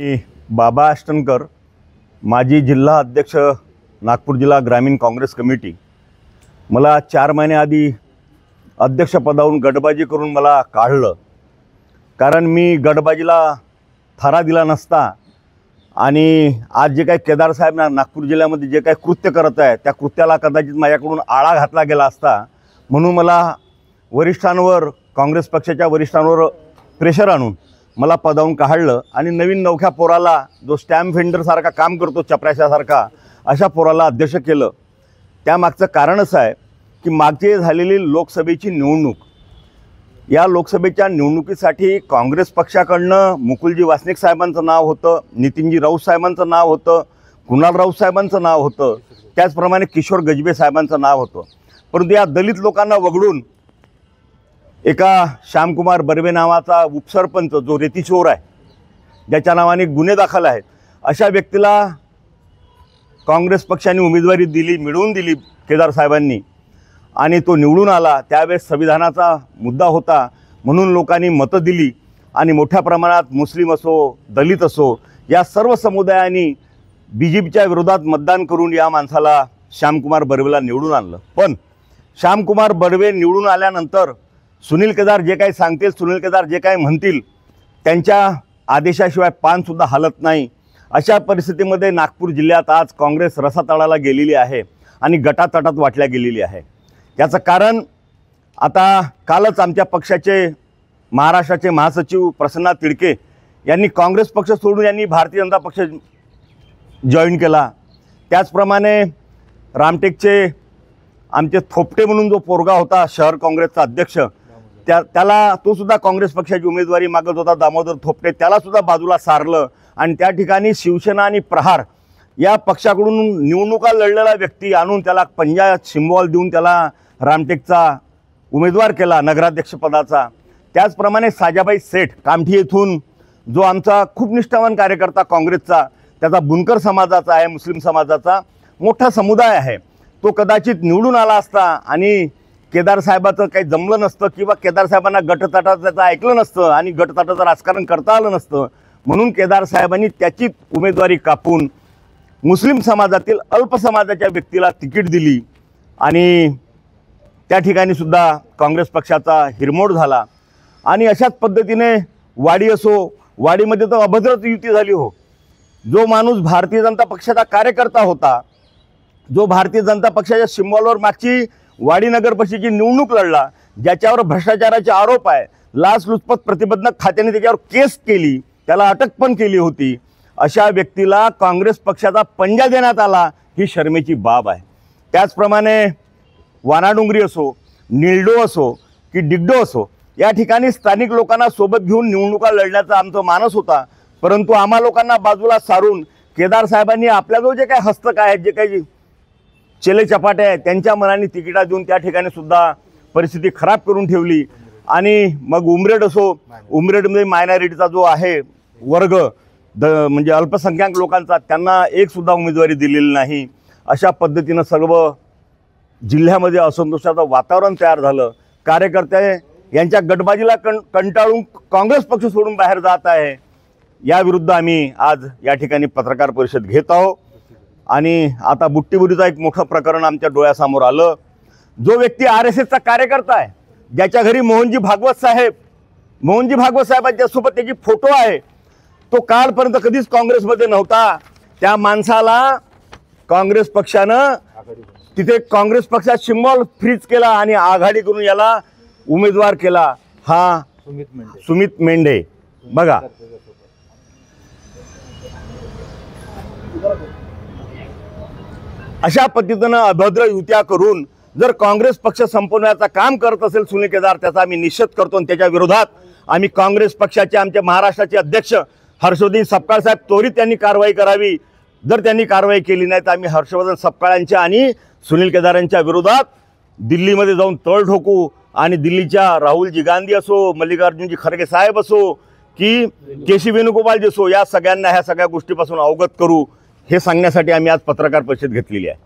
मी बाबा अष्टनकर, माजी जिल्हा अध्यक्ष, नागपूर जिल्हा ग्रामीण काँग्रेस कमिटी। मला 4 महिने आधी अध्यक्षपदावरून गटबाजी करून मला काढलं, कारण मी गटबाजीला थारा दिला नसता आणि आज जे काही केदार साहेब नागपूर जिल्ह्यामध्ये जे काही कृत्य करत आहे त्या कृत्याला कदाचित माझ्याकडून आळा घातला गेला असता, म्हणून मला वरिष्ठांवर, काँग्रेस पक्षाच्या वरिष्ठांवर प्रेशर आणून मला पदावरून काढलं आणि नवीन नवख्या पोराला, जो स्टॅम्प वेंडरसारखा काम करतो, चपराशासारखा, अशा पोराला अध्यक्ष केलं। त्यामागचं कारण असं आहे की मागची झालेली लोकसभेची निवडणूक, या लोकसभेच्या निवडणुकीसाठी काँग्रेस पक्षाकडनं मुकुलजी वासनिक साहेबांचं नाव होतं, नितीनजी राऊत साहेबांचं नाव होतं, कुणाल राऊत साहेबांचं नाव होतं, त्याचप्रमाणे किशोर गजबे साहेबांचं नाव होतं। परंतु या दलित लोकांना वगळून एका श्यामकुमार बर्वे नावाचा उपसरपंच, जो रेतीचोर आहे, ज्याच्या नावाने गुन्हे दाखल आहेत, अशा व्यक्तीला काँग्रेस पक्षाने उमेदवारी मिळवून दिली केदार साहेबांनी, आणि तो निवडून आला। त्यावेळेस संविधानाचा मुद्दा होता म्हणून लोकांनी मतं दिली आणि मोठ्या प्रमाणात मुस्लिम असो, दलित असो, या सर्व समुदायांनी BJPच्या विरोधात मतदान करून या माणसाला, श्यामकुमार बर्वेला निवडून आणलं। पण श्यामकुमार बर्वे निवडून आल्यानंतर सुनील केदार जे काही सांगतील, सुनील केदार जे काही म्हणतील, त्यांच्या आदेशाशिवाय पानसुद्धा हलत नाही। अशा परिस्थितीमध्ये नागपूर जिल्ह्यात आज काँग्रेस रसातळाला गेलेली आहे आणि गटातटात वाटल्या गेलेली आहे। याचं कारण आता कालच आमच्या पक्षाचे महाराष्ट्राचे महासचिव प्रसन्ना तिडके यांनी काँग्रेस पक्ष सोडून यांनी भारतीय जनता पक्ष जॉईन केला। त्याचप्रमाणे रामटेकचे आमचे थोपटे म्हणून जो पोरगा होता शहर काँग्रेसचा अध्यक्ष, त्याला, तो सुद्धा काँग्रेस पक्षाची उमेदवारी मागत होता, दामोदर थोपटे, त्यालासुद्धा बाजूला सारलं आणि त्या ठिकाणी शिवसेना आणि प्रहार या पक्षाकडून निवडणुका लढलेला व्यक्ती आणून त्याला पंजाब सिम्बॉल देऊन त्याला रामटेकचा उमेदवार केला नगराध्यक्षपदाचा। त्याचप्रमाणे साजाबाई सेठ कामठी येथून, जो आमचा खूप निष्ठावान कार्यकर्ता काँग्रेसचा, त्याचा बुनकर समाजाचा आहे, मुस्लिम समाजाचा मोठा समुदाय आहे, तो कदाचित निवडून आला असता आणि केदार साहेबाचं काही जमलं नसतं किंवा केदार साहेबांना गटतटाचं त्याचं ऐकलं नसतं आणि गटतटाचं राजकारण करता आलं नसतं, म्हणून केदार साहेबांनी त्याची उमेदवारी कापून मुस्लिम समाजातील अल्प समाजाच्या व्यक्तीला तिकीट दिली आणि त्या ठिकाणी सुद्धा काँग्रेस पक्षाचा हिरमोड झाला। आणि अशाच पद्धतीने वाडी असो, वाडीमध्ये तर अभद्र युती झाली हो। जो माणूस भारतीय जनता पक्षाचा कार्यकर्ता होता, जो भारतीय जनता पक्षाच्या सिम्बॉलवर मागची वाडी नगर परिषदेची निवडणूक लढला, ज्याच्यावर भ्रष्टाचाराचे आरोप आहे, लाचलुचपत प्रतिबंधक खात्याने त्याच्यावर केस केली, त्याला अटक पण केली होती, अशा व्यक्तीला काँग्रेस पक्षाचा पंजा देण्यात आला, ही शर्मेची बाब आहे। त्याचप्रमाणे वानाडोंगरी असो, निळडो असो की डिगडो असो, या ठिकाणी स्थानिक लोकांना सोबत घेऊन निवडणुका लढण्याचा आमचा मानस होता, परंतु आम्हा लोकांना बाजूला सारून केदार साहेबांनी आपल्याजवळ जे काही हस्तक आहेत, जे काही चेले चपाटे आहेत, त्यांच्या मनाने तिकिटा देऊन त्या ठिकाणी सुद्धा परिस्थिती खराब करून ठेवली। आणि मग उमरेड असो, उमरेडमध्ये मायनॉरिटीचा जो आहे वर्ग, म्हणजे अल्पसंख्याक लोकांचा, त्यांना एक सुद्धा उमेदवारी दिलेली नाही। अशा पद्धतीनं सर्व जिल्ह्यामध्ये असंतोषाचं वातावरण तयार झालं। कार्यकर्ते यांच्या गटबाजीला कंटाळून काँग्रेस पक्ष सोडून बाहेर जात आहे। याविरुद्ध आम्ही आज या ठिकाणी पत्रकार परिषद घेत आहोत। आणि आता बुट्टीबुरीचं एक मोठं प्रकरण आमच्या डोळ्यासमोर आलं। जो व्यक्ती RSSचा कार्यकर्ता आहे, ज्याच्या घरी मोहनजी भागवत साहेबांच्यासोबत त्याची फोटो आहे, तो कालपर्यंत कधीच काँग्रेसमध्ये नव्हता, त्या माणसाला काँग्रेस पक्षानं तिथे काँग्रेस पक्षाचा सिम्बॉल फ्रीज केला आणि आघाडी करून याला उमेदवार केला। हा सुमित मेंढे बघा, अशा पद्धतीनं अभद्र युत्या करून जर काँग्रेस पक्ष संपवण्याचं काम करत असेल सुनील केदार, त्याचा आम्ही निषेध करतो आणि त्याच्या विरोधात आम्ही काँग्रेस पक्षाचे, आमचे महाराष्ट्राचे अध्यक्ष हर्षवर्धन सपकाळ साहेब त्वरित त्यांनी कारवाई करावी। जर त्यांनी कारवाई केली नाही तर आम्ही हर्षवर्धन सपकाळांच्या आणि सुनील केदार यांच्या विरोधात दिल्लीमध्ये जाऊन तळ ठोकू आणि दिल्लीच्या राहुलजी गांधी असो, मल्लिकार्जुनजी खरगे साहेब असो की केसी वेणुगोपालजी असो, या सगळ्यांना ह्या सगळ्या गोष्टीपासून अवगत करू, हे सांगण्यासाठी आम्ही आज पत्रकार परिषद घेतलेली आहे।